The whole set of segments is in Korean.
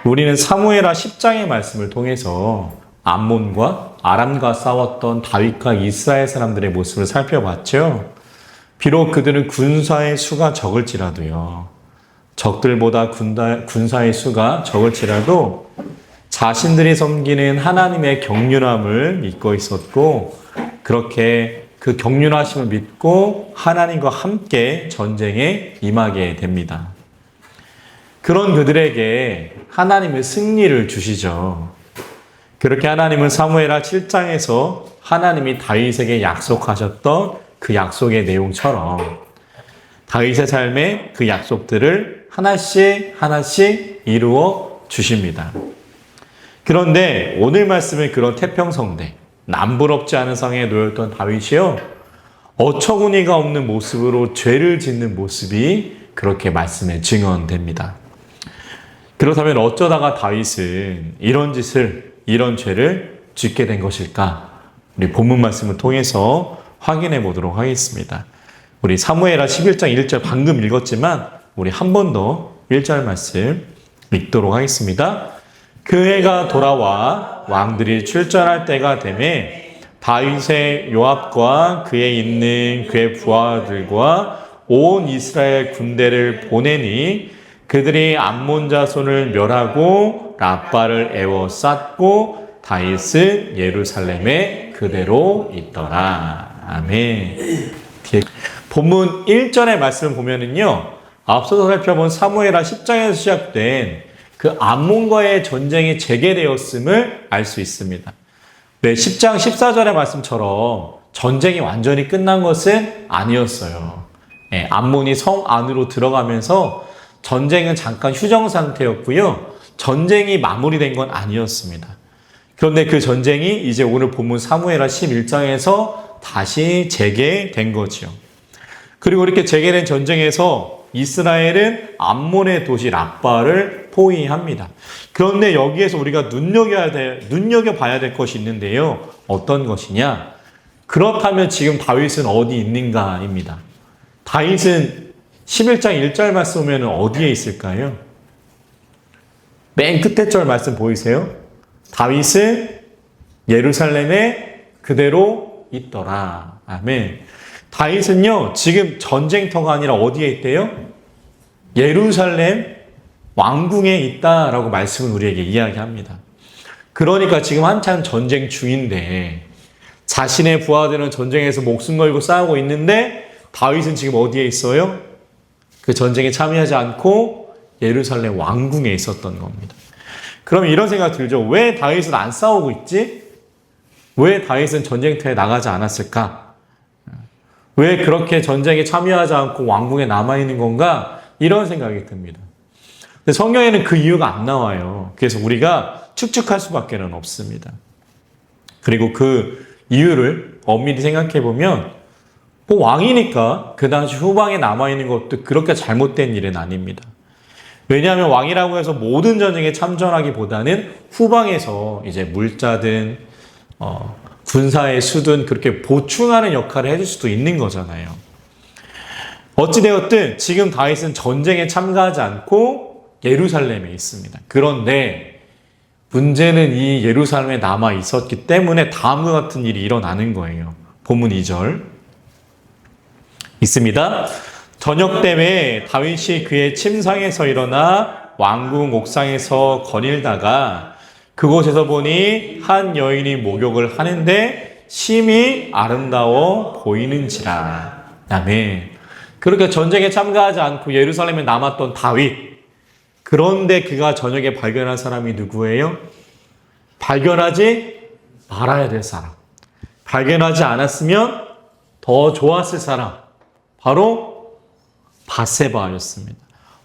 우리는 사무엘하 10장의 말씀을 통해서 암몬과 아람과 싸웠던 다윗과 이스라엘 사람들의 모습을 살펴봤죠. 비록 그들은 군사의 수가 적을지라도요. 적들보다 군사의 수가 적을지라도 자신들이 섬기는 하나님의 경륜함을 믿고 있었고, 그렇게 그 경륜하심을 믿고 하나님과 함께 전쟁에 임하게 됩니다. 그런 그들에게 하나님의 승리를 주시죠. 그렇게 하나님은 사무엘하 7장에서 하나님이 다윗에게 약속하셨던 그 약속의 내용처럼 다윗의 삶에 그 약속들을 하나씩 하나씩 이루어 주십니다. 그런데 오늘 말씀은 그런 태평성대, 남부럽지 않은 상황에 놓였던 다윗이요, 어처구니가 없는 모습으로 죄를 짓는 모습이 그렇게 말씀에 증언됩니다. 그렇다면 어쩌다가 다윗은 이런 죄를 짓게 된 것일까? 우리 본문 말씀을 통해서 확인해 보도록 하겠습니다. 우리 사무엘하 11장 1절 방금 읽었지만 우리 한 번 더 1절 말씀 읽도록 하겠습니다. 그 해가 돌아와 왕들이 출전할 때가 되매 다윗의 요압과 그에 있는 그의 부하들과 온 이스라엘 군대를 보내니 그들이 암몬 자손을 멸하고 라빠를 에워쌌고 다윗은 예루살렘에 그대로 있더라. 아멘. 본문 1절의 말씀을 보면은요, 앞서서 살펴본 사무엘하 10장에서 시작된 그 암몬과의 전쟁이 재개되었음을 알 수 있습니다. 네, 10장 14절의 말씀처럼 전쟁이 완전히 끝난 것은 아니었어요. 네, 암몬이 성 안으로 들어가면서 전쟁은 잠깐 휴정 상태였고요. 전쟁이 마무리된 건 아니었습니다. 그런데 그 전쟁이 이제 오늘 본문 사무엘하 11장에서 다시 재개된 거죠. 그리고 이렇게 재개된 전쟁에서 이스라엘은 암몬의 도시 라빠를 포위합니다. 그런데 여기에서 우리가 눈여겨봐야 될 것이 있는데요. 어떤 것이냐? 그렇다면 지금 다윗은 어디 있는가입니다. 다윗은 11장 1절 말씀 보면 어디에 있을까요? 맨 끝에 절 말씀 보이세요? 다윗은 예루살렘에 그대로 있더라. 아멘. 다윗은요, 지금 전쟁터가 아니라 어디에 있대요? 예루살렘 왕궁에 있다라고 말씀을 우리에게 이야기합니다. 그러니까 지금 한참 전쟁 중인데 자신의 부하들은 전쟁에서 목숨 걸고 싸우고 있는데 다윗은 지금 어디에 있어요? 그 전쟁에 참여하지 않고 예루살렘 왕궁에 있었던 겁니다. 그럼 이런 생각 들죠. 왜 다윗은 안 싸우고 있지? 왜 다윗은 전쟁터에 나가지 않았을까? 왜 그렇게 전쟁에 참여하지 않고 왕궁에 남아있는 건가? 이런 생각이 듭니다. 근데 성경에는 그 이유가 안 나와요. 그래서 우리가 추측할 수밖에 없습니다. 그리고 그 이유를 엄밀히 생각해 보면 왕이니까 그 당시 후방에 남아있는 것도 그렇게 잘못된 일은 아닙니다. 왜냐하면 왕이라고 해서 모든 전쟁에 참전하기보다는 후방에서 이제 물자든 군사의 수든 그렇게 보충하는 역할을 해줄 수도 있는 거잖아요. 어찌되었든 지금 다윗은 전쟁에 참가하지 않고 예루살렘에 있습니다. 그런데 문제는 이 예루살렘에 남아 있었기 때문에 다음과 같은 일이 일어나는 거예요. 본문 2절 있습니다. 저녁 때에 다윗이 그의 침상에서 일어나 왕궁 옥상에서 거닐다가 그곳에서 보니 한 여인이 목욕을 하는데 심히 아름다워 보이는지라. 아멘. 그렇게 전쟁에 참가하지 않고 예루살렘에 남았던 다윗. 그런데 그가 저녁에 발견한 사람이 누구예요? 발견하지 말아야 될 사람. 발견하지 않았으면 더 좋았을 사람. 바로 밧세바였습니다.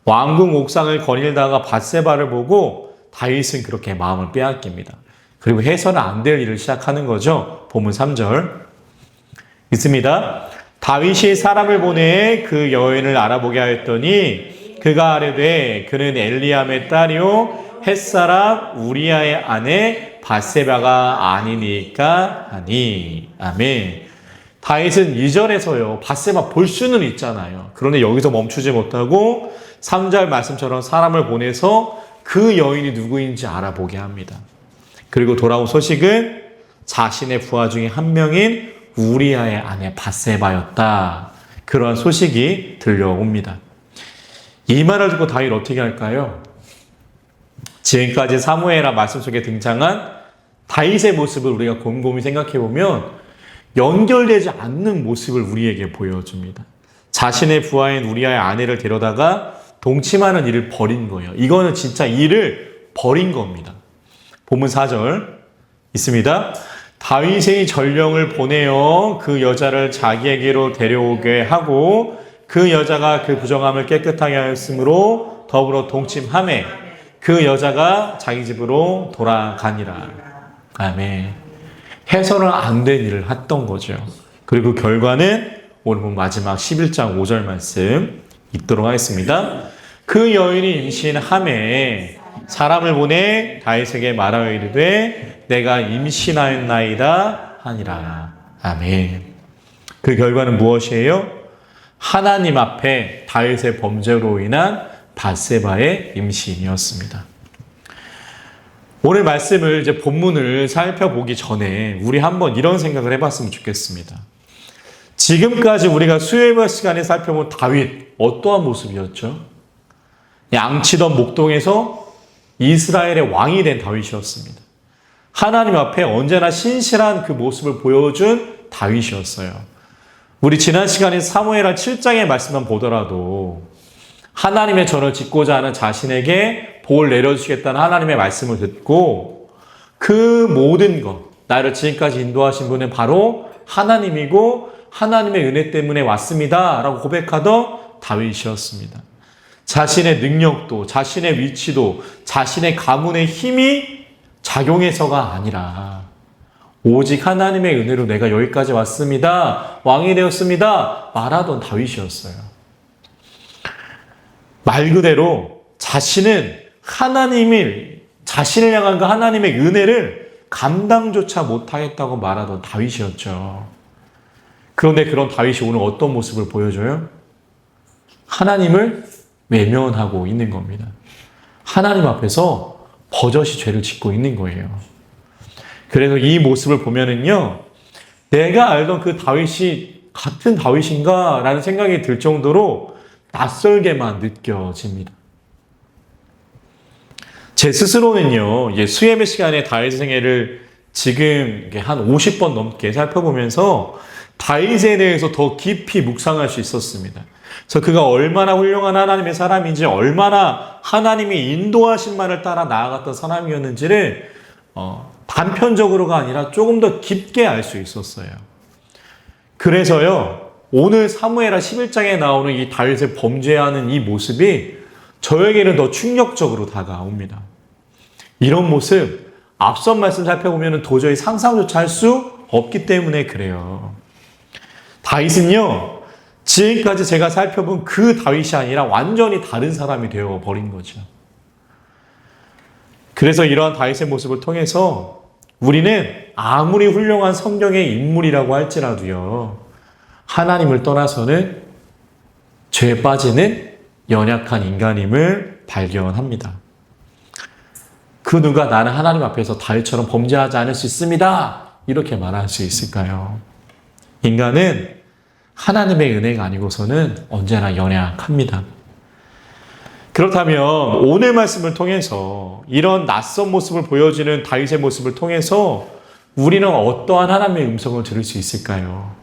왕궁 옥상을 거닐다가 밧세바를 보고 다윗은 그렇게 마음을 빼앗깁니다. 그리고 해서는 안 될 일을 시작하는 거죠. 본문 3절 있습니다. 다윗이 사람을 보내 그 여인을 알아보게 하였더니 그가 아뢰되 그는 엘리암의 딸이요 햇사람 우리아의 아내 밧세바가 아니니까 하니. 아멘. 다윗은 2절에서요 밧세바 볼 수는 있잖아요. 그런데 여기서 멈추지 못하고 3절 말씀처럼 사람을 보내서 그 여인이 누구인지 알아보게 합니다. 그리고 돌아온 소식은 자신의 부하 중에 한 명인 우리아의 아내 밧세바였다. 그러한 소식이 들려옵니다. 이 말을 듣고 다윗 어떻게 할까요? 지금까지 사무엘하 말씀 속에 등장한 다윗의 모습을 우리가 곰곰이 생각해보면 연결되지 않는 모습을 우리에게 보여줍니다. 자신의 부하인 우리아의 아내를 데려다가 동침하는 일을 벌인 거예요. 이거는 진짜 일을 벌인 겁니다. 본문 4절 있습니다. 다윗의 전령을 보내어 그 여자를 자기에게로 데려오게 하고 그 여자가 그 부정함을 깨끗하게 하였으므로 더불어 동침하매 그 여자가 자기 집으로 돌아가니라. 아멘. 해서는 안 된 일을 했던 거죠. 그리고 결과는 오늘 본 마지막 11장 5절 말씀 읽도록 하겠습니다. 그 여인이 임신하매 사람을 보내 다윗에게 말하여 이르되 내가 임신하였나이다 하니라. 아멘. 그 결과는 무엇이에요? 하나님 앞에 다윗의 범죄로 인한 밧세바의 임신이었습니다. 오늘 말씀을 이제 본문을 살펴보기 전에 우리 한번 이런 생각을 해봤으면 좋겠습니다. 지금까지 우리가 수요일 시간에 살펴본 다윗 어떠한 모습이었죠? 양치던 목동에서 이스라엘의 왕이 된 다윗이었습니다. 하나님 앞에 언제나 신실한 그 모습을 보여준 다윗이었어요. 우리 지난 시간에 사무엘하 7장의 말씀만 보더라도 하나님의 전을 짓고자 하는 자신에게 복을 내려주시겠다는 하나님의 말씀을 듣고 그 모든 것, 나를 지금까지 인도하신 분은 바로 하나님이고 하나님의 은혜 때문에 왔습니다 라고 고백하던 다윗이었습니다. 자신의 능력도 자신의 위치도 자신의 가문의 힘이 작용해서가 아니라 오직 하나님의 은혜로 내가 여기까지 왔습니다. 왕이 되었습니다. 말하던 다윗이었어요. 말 그대로 자신은 자신을 향한 그 하나님의 은혜를 감당조차 못하겠다고 말하던 다윗이었죠. 그런데 그런 다윗이 오늘 어떤 모습을 보여줘요? 하나님을 외면하고 있는 겁니다. 하나님 앞에서 버젓이 죄를 짓고 있는 거예요. 그래서 이 모습을 보면은요, 내가 알던 그 다윗이 같은 다윗인가? 라는 생각이 들 정도로 낯설게만 느껴집니다. 제 스스로는요, 수예배 시간에 다윗의 생애를 지금 한 50번 넘게 살펴보면서 다윗에 대해서 더 깊이 묵상할 수 있었습니다. 그래서 그가 얼마나 훌륭한 하나님의 사람인지, 얼마나 하나님이 인도하신 말을 따라 나아갔던 사람이었는지를 단편적으로가 아니라 조금 더 깊게 알 수 있었어요. 그래서요, 오늘 사무엘하 11장에 나오는 이 다윗의 범죄하는 이 모습이 저에게는 더 충격적으로 다가옵니다. 이런 모습, 앞선 말씀 살펴보면 도저히 상상조차 할 수 없기 때문에 그래요. 다윗은요, 지금까지 제가 살펴본 그 다윗이 아니라 완전히 다른 사람이 되어버린 거죠. 그래서 이러한 다윗의 모습을 통해서 우리는 아무리 훌륭한 성경의 인물이라고 할지라도요, 하나님을 떠나서는 죄에 빠지는 연약한 인간임을 발견합니다. 그 누가 나는 하나님 앞에서 다윗처럼 범죄하지 않을 수 있습니다. 이렇게 말할 수 있을까요? 인간은 하나님의 은혜가 아니고서는 언제나 연약합니다. 그렇다면 오늘 말씀을 통해서 이런 낯선 모습을 보여주는 다윗의 모습을 통해서 우리는 어떠한 하나님의 음성을 들을 수 있을까요?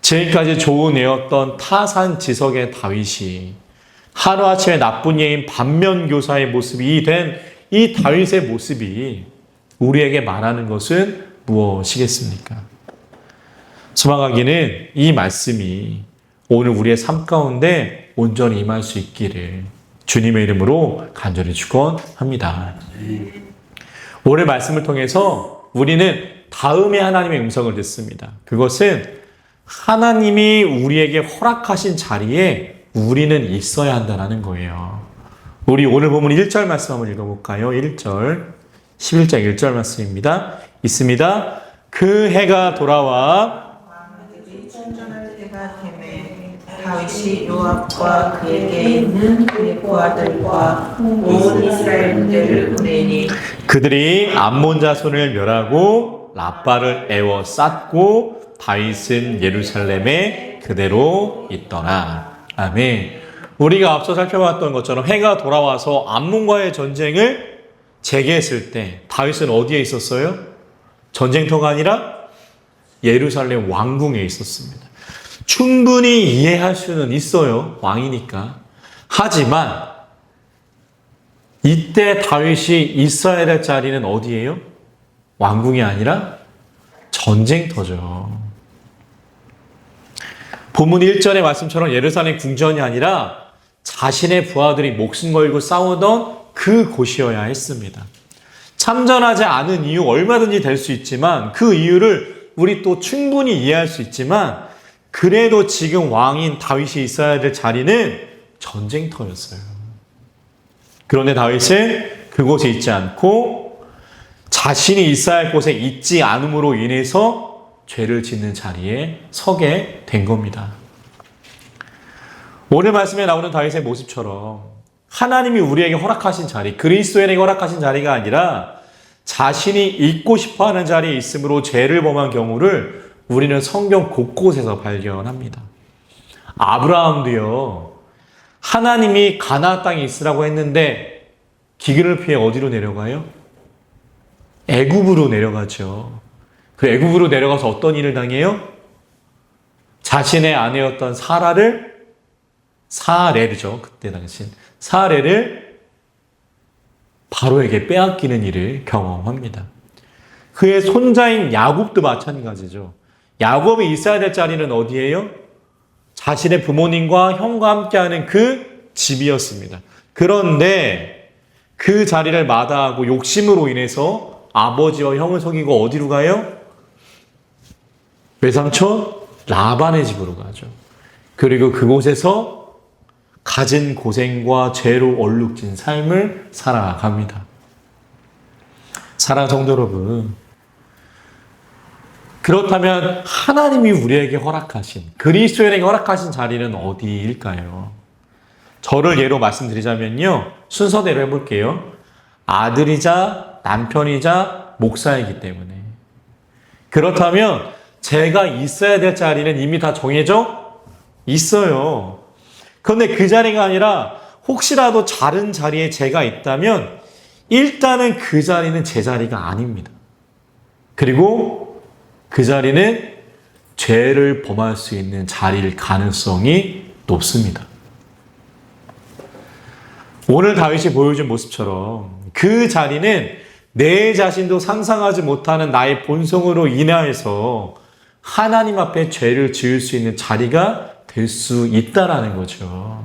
지금까지 좋은 애였던 타산지석의 다윗이 하루아침에 나쁜 예인 반면교사의 모습이 된 이 다윗의 모습이 우리에게 말하는 것은 무엇이겠습니까? 소망하기는 이 말씀이 오늘 우리의 삶 가운데 온전히 임할 수 있기를 주님의 이름으로 간절히 축원합니다. 오늘 말씀을 통해서 우리는 다음에 하나님의 음성을 듣습니다. 그것은 하나님이 우리에게 허락하신 자리에 우리는 있어야 한다는 거예요. 우리 오늘 본문 1절 말씀 한번 읽어볼까요? 1절, 11장 1절 말씀입니다. 있습니다. 그 해가 돌아와 다윗이 요압과 그에게 있는 그의 부하들과 온 이스라엘 군대를 보내니 그들이 암몬 자손을 멸하고 라빠를 애워 쌌고 다윗은 예루살렘에 그대로 있더라. 아멘. 우리가 앞서 살펴봤던 것처럼 해가 돌아와서 암몬과의 전쟁을 재개했을 때 다윗은 어디에 있었어요? 전쟁터가 아니라 예루살렘 왕궁에 있었습니다. 충분히 이해할 수는 있어요. 왕이니까. 하지만 이때 다윗이 있어야 될 자리는 어디예요? 왕궁이 아니라 전쟁터죠. 본문 1절의 말씀처럼 예루살렘 궁전이 아니라 자신의 부하들이 목숨 걸고 싸우던 그 곳이어야 했습니다. 참전하지 않은 이유 얼마든지 될 수 있지만 그 이유를 우리 또 충분히 이해할 수 있지만 그래도 지금 왕인 다윗이 있어야 될 자리는 전쟁터였어요. 그런데 다윗은 그곳에 있지 않고 자신이 있어야 할 곳에 있지 않음으로 인해서 죄를 짓는 자리에 서게 된 겁니다. 오늘 말씀에 나오는 다윗의 모습처럼 하나님이 우리에게 허락하신 자리, 그리스도인에게 허락하신 자리가 아니라 자신이 있고 싶어하는 자리에 있으므로 죄를 범한 경우를 우리는 성경 곳곳에서 발견합니다. 아브라함도요, 하나님이 가나안 땅에 있으라고 했는데 기근을 피해 어디로 내려가요? 애굽으로 내려가죠. 그 애굽으로 내려가서 어떤 일을 당해요? 자신의 아내였던 사레르죠. 그때 당시 사레를 바로에게 빼앗기는 일을 경험합니다. 그의 손자인 야곱도 마찬가지죠. 야곱이 있어야 될 자리는 어디예요? 자신의 부모님과 형과 함께하는 그 집이었습니다. 그런데 그 자리를 마다하고 욕심으로 인해서 아버지와 형을 속이고 어디로 가요? 외삼촌 라반의 집으로 가죠. 그리고 그곳에서 가진 고생과 죄로 얼룩진 삶을 살아갑니다. 사랑하는 성도 여러분, 그렇다면 하나님이 우리에게 허락하신, 그리스도인에게 허락하신 자리는 어디일까요? 저를 예로 말씀드리자면요, 순서대로 해볼게요. 아들이자 남편이자 목사이기 때문에. 그렇다면 제가 있어야 될 자리는 이미 다 정해져 있어요. 그런데 그 자리가 아니라 혹시라도 다른 자리에 제가 있다면 일단은 그 자리는 제 자리가 아닙니다. 그리고 그 자리는 죄를 범할 수 있는 자리일 가능성이 높습니다. 오늘 다윗이 보여준 모습처럼 그 자리는 내 자신도 상상하지 못하는 나의 본성으로 인하여서 하나님 앞에 죄를 지을 수 있는 자리가 될 수 있다라는 거죠.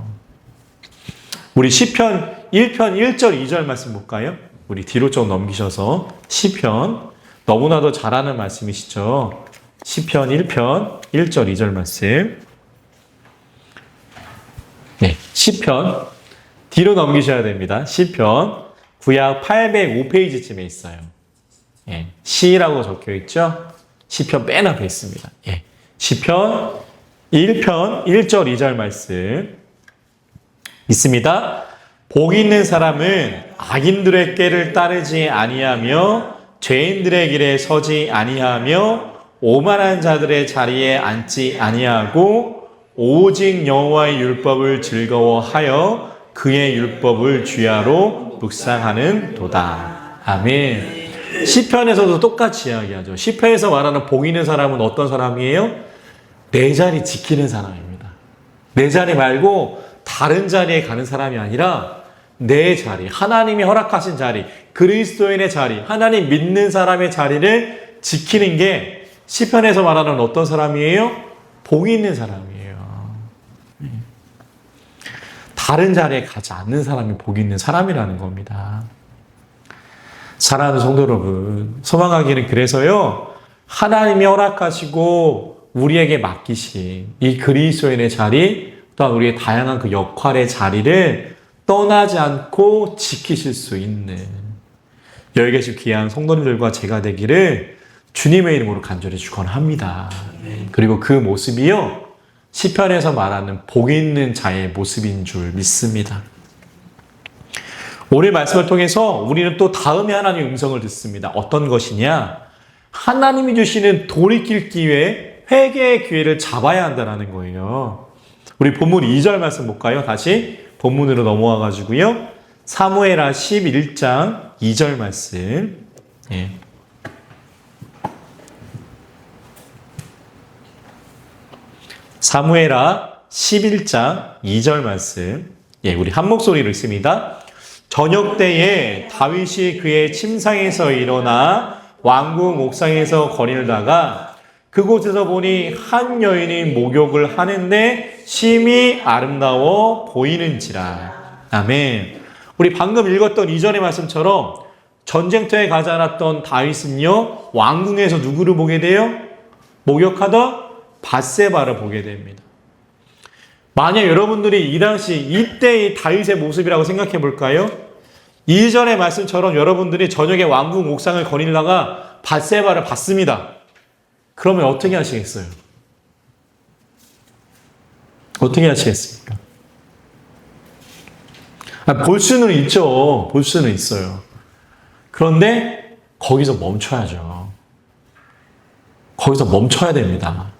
우리 시편 1편 1절 2절 말씀 볼까요? 우리 뒤로 좀 넘기셔서 시편, 너무나도 잘 아는 말씀이시죠. 시편 1편 1절 2절 말씀. 네, 시편 뒤로 넘기셔야 됩니다. 시편 구약 805페이지쯤에 있어요. 예, 시라고 적혀 있죠. 시편 맨 앞에 있습니다. 예, 시편 1편 1절 2절 말씀 있습니다. 복 있는 사람은 악인들의 꾀를 따르지 아니하며 죄인들의 길에 서지 아니하며 오만한 자들의 자리에 앉지 아니하고 오직 여호와의 율법을 즐거워하여 그의 율법을 주야로 묵상하는 도다. 아멘. 시편에서도 똑같이 이야기하죠. 시편에서 말하는 복 있는 사람은 어떤 사람이에요? 내 자리 지키는 사람입니다. 내 자리 말고 다른 자리에 가는 사람이 아니라 내 자리, 하나님이 허락하신 자리, 그리스도인의 자리, 하나님 믿는 사람의 자리를 지키는 게 시편에서 말하는 어떤 사람이에요? 복이 있는 사람이에요. 다른 자리에 가지 않는 사람이 복이 있는 사람이라는 겁니다. 사랑하는 성도 여러분, 소망하기는 그래서요, 하나님이 허락하시고 우리에게 맡기신 이 그리스도인의 자리, 또한 우리의 다양한 그 역할의 자리를 떠나지 않고 지키실 수 있는 여기 계신 귀한 성도님들과 제가 되기를 주님의 이름으로 간절히 축원합니다. 그리고 그 모습이요, 시편에서 말하는 복 있는 자의 모습인 줄 믿습니다. 오늘 말씀을 통해서 우리는 또 다음에 하나님의 음성을 듣습니다. 어떤 것이냐? 하나님이 주시는 돌이킬 기회, 회개의 기회를 잡아야 한다는 거예요. 우리 본문 2절 말씀 볼까요? 다시 본문으로 넘어와 가지고요. 사무엘하 11장 2절 말씀. 예. 사무엘하 11장 2절 말씀. 예, 우리 한 목소리로 읽습니다. 저녁 때에 다윗이 그의 침상에서 일어나 왕궁 옥상에서 거닐다가 그곳에서 보니 한 여인이 목욕을 하는데 심히 아름다워 보이는지라. 아멘. 우리 방금 읽었던 이전의 말씀처럼 전쟁터에 가지 않았던 다윗은요, 왕궁에서 누구를 보게 돼요? 목욕하던 밧세바를 보게 됩니다. 만약 여러분들이 이 당시 이때의 다윗의 모습이라고 생각해 볼까요? 이전의 말씀처럼 여러분들이 저녁에 왕궁 옥상을 거닐다가 밧세바를 봤습니다. 그러면 어떻게 하시겠어요? 어떻게 하시겠습니까? 볼 수는 있죠. 볼 수는 있어요. 그런데 거기서 멈춰야죠. 거기서 멈춰야 됩니다.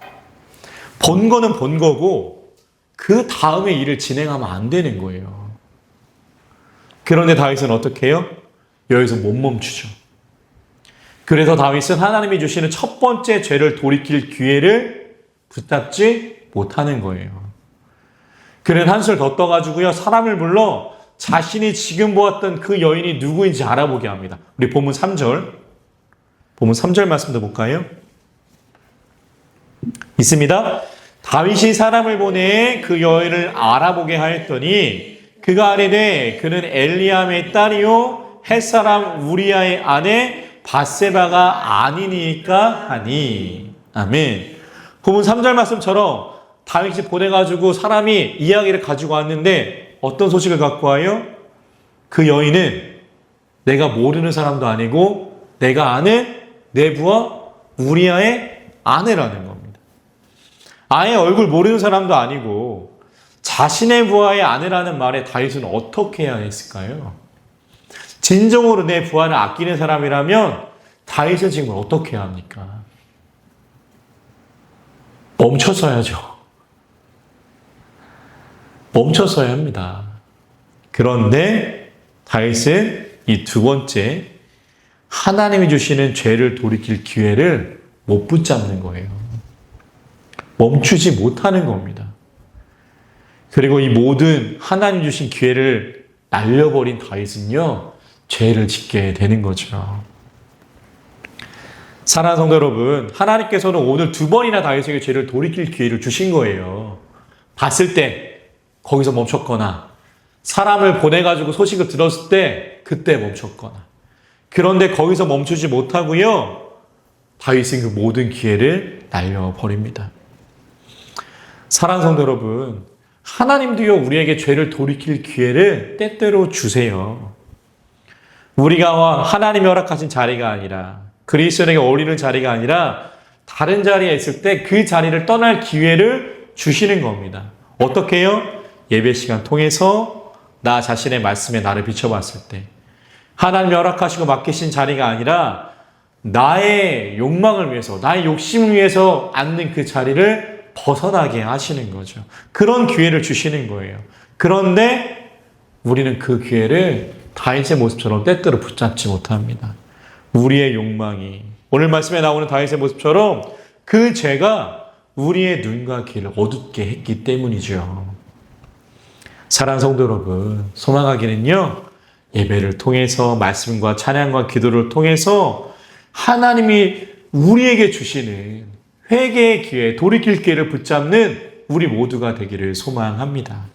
본 거는 본 거고 그 다음에 일을 진행하면 안 되는 거예요. 그런데 다윗은 어떻게 해요? 여기서 못 멈추죠. 그래서 다윗은 하나님이 주시는 첫 번째 죄를 돌이킬 기회를 붙잡지 못하는 거예요. 그는 한술 더 떠가지고요, 사람을 불러 자신이 지금 보았던 그 여인이 누구인지 알아보게 합니다. 우리 본문 3절. 본문 3절 말씀도 볼까요? 있습니다. 다윗이 사람을 보내 그 여인을 알아보게 하였더니 그가 아뢰되 그는 엘리암의 딸이요 햇사람 우리아의 아내 밧세바가 아니니까 하니. 아멘. 본문 3절 말씀처럼 다윗이 보내가지고 사람이 이야기를 가지고 왔는데 어떤 소식을 갖고 와요? 그 여인은 내가 모르는 사람도 아니고 내가 아는 내 부하 우리아의 아내라는 겁니다. 아예 얼굴 모르는 사람도 아니고 자신의 부하의 아내라는 말에 다윗은 어떻게 해야 했을까요? 진정으로 내 부하를 아끼는 사람이라면 다윗은 지금 어떻게 해야 합니까? 멈춰서야죠. 멈춰서야 합니다. 그런데 다윗은 이 두 번째 하나님이 주시는 죄를 돌이킬 기회를 못 붙잡는 거예요. 멈추지 못하는 겁니다. 그리고 이 모든 하나님 주신 기회를 날려버린 다윗은요, 죄를 짓게 되는 거죠. 사랑하는 성도 여러분, 하나님께서는 오늘 두 번이나 다윗에게 죄를 돌이킬 기회를 주신 거예요. 봤을 때 거기서 멈췄거나 사람을 보내가지고 소식을 들었을 때 그때 멈췄거나. 그런데 거기서 멈추지 못하고요, 다윗은 그 모든 기회를 날려버립니다. 사랑하는 성도 여러분, 하나님도요 우리에게 죄를 돌이킬 기회를 때때로 주세요. 우리가 하나님이 허락하신 자리가 아니라 그리스도인에게 어울리는 자리가 아니라 다른 자리에 있을 때 그 자리를 떠날 기회를 주시는 겁니다. 어떻게 해요? 예배 시간 통해서 나 자신의 말씀에 나를 비춰봤을 때 하나님이 허락하시고 맡기신 자리가 아니라 나의 욕망을 위해서 나의 욕심을 위해서 앉는 그 자리를 벗어나게 하시는 거죠. 그런 기회를 주시는 거예요. 그런데 우리는 그 기회를 다윗의 모습처럼 때때로 붙잡지 못합니다. 우리의 욕망이 오늘 말씀에 나오는 다윗의 모습처럼 그 죄가 우리의 눈과 귀를 어둡게 했기 때문이죠. 사랑하는 성도 여러분, 소망하기는요, 예배를 통해서 말씀과 찬양과 기도를 통해서 하나님이 우리에게 주시는 회개의 기회, 돌이킬 기회를 붙잡는 우리 모두가 되기를 소망합니다.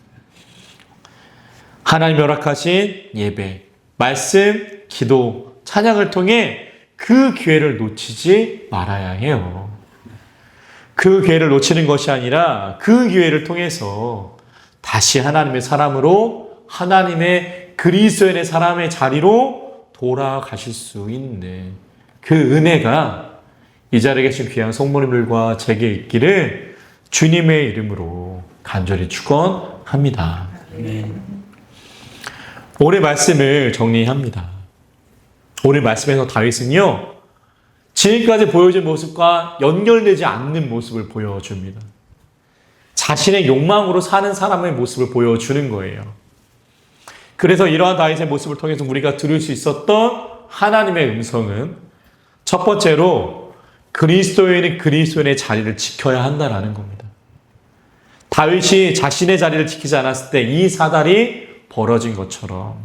하나님이 허락하신 예배, 말씀, 기도, 찬양을 통해 그 기회를 놓치지 말아야 해요. 그 기회를 놓치는 것이 아니라 그 기회를 통해서 다시 하나님의 사람으로 하나님의 그리스도인의 사람의 자리로 돌아가실 수 있는 그 은혜가 이 자리에 계신 귀한 성모님들과 제게 있기를 주님의 이름으로 간절히 축원합니다. 오늘 말씀을 정리합니다. 오늘 말씀에서 다윗은요, 지금까지 보여준 모습과 연결되지 않는 모습을 보여줍니다. 자신의 욕망으로 사는 사람의 모습을 보여주는 거예요. 그래서 이러한 다윗의 모습을 통해서 우리가 들을 수 있었던 하나님의 음성은 첫 번째로 그리스도인은 그리스도인의 자리를 지켜야 한다라는 겁니다. 다윗이 자신의 자리를 지키지 않았을 때 이 사달이 벌어진 것처럼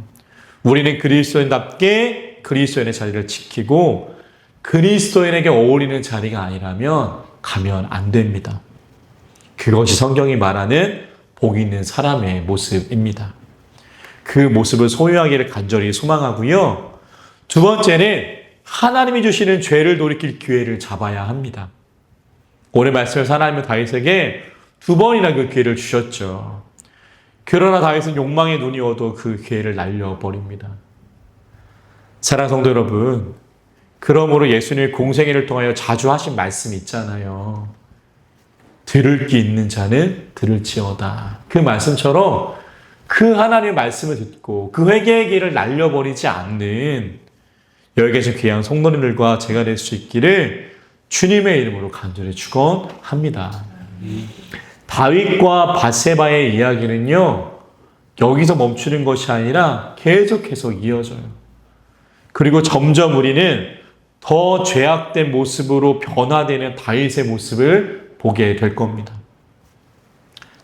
우리는 그리스도인답게 그리스도인의 자리를 지키고 그리스도인에게 어울리는 자리가 아니라면 가면 안 됩니다. 그것이 성경이 말하는 복 있는 사람의 모습입니다. 그 모습을 소유하기를 간절히 소망하고요. 두 번째는 하나님이 주시는 죄를 돌이킬 기회를 잡아야 합니다. 오늘 말씀에서 하나님은 다윗에게 두 번이나 그 기회를 주셨죠. 그러나 다윗은 욕망의 눈이 어두워 그 기회를 날려버립니다. 사랑하는 성도 여러분, 그러므로 예수님의 공생애를 통하여 자주 하신 말씀이 있잖아요. 들을 귀 있는 자는 들을지어다. 그 말씀처럼 그 하나님의 말씀을 듣고 그 회개의 길을 날려버리지 않는 여기 계신 귀한 성도님들과 제가 될 수 있기를 주님의 이름으로 간절히 축원합니다. 다윗과 밧세바의 이야기는요, 여기서 멈추는 것이 아니라 계속해서 이어져요. 그리고 점점 우리는 더 죄악된 모습으로 변화되는 다윗의 모습을 보게 될 겁니다.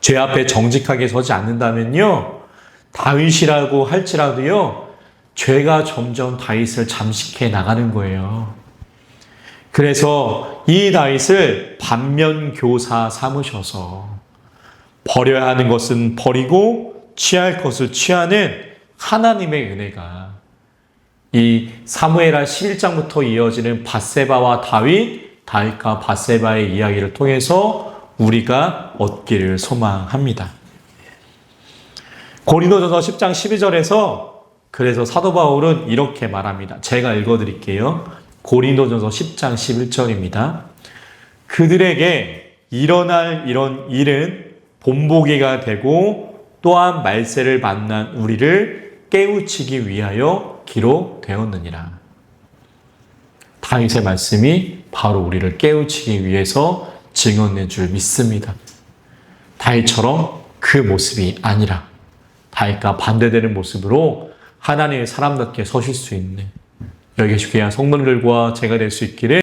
죄 앞에 정직하게 서지 않는다면요, 다윗이라고 할지라도요, 죄가 점점 다윗을 잠식해 나가는 거예요. 그래서 이 다윗을 반면교사 삼으셔서 버려야 하는 것은 버리고 취할 것을 취하는 하나님의 은혜가 이 사무엘하 11장부터 이어지는 밧세바와 다윗과 밧세바의 이야기를 통해서 우리가 얻기를 소망합니다. 고린도전서 10장 12절에서 그래서 사도 바울은 이렇게 말합니다. 제가 읽어드릴게요. 고린도전서 10장 11절입니다. 그들에게 일어날 이런 일은 본보기가 되고 또한 말세를 만난 우리를 깨우치기 위하여 기록되었느니라. 다윗의 말씀이 바로 우리를 깨우치기 위해서 증언된 줄 믿습니다. 다윗처럼 그 모습이 아니라 다윗과 반대되는 모습으로 하나님의 사람답게 서실 수 있는 여기 계신 귀한 성도들과 제가 될 수 있기를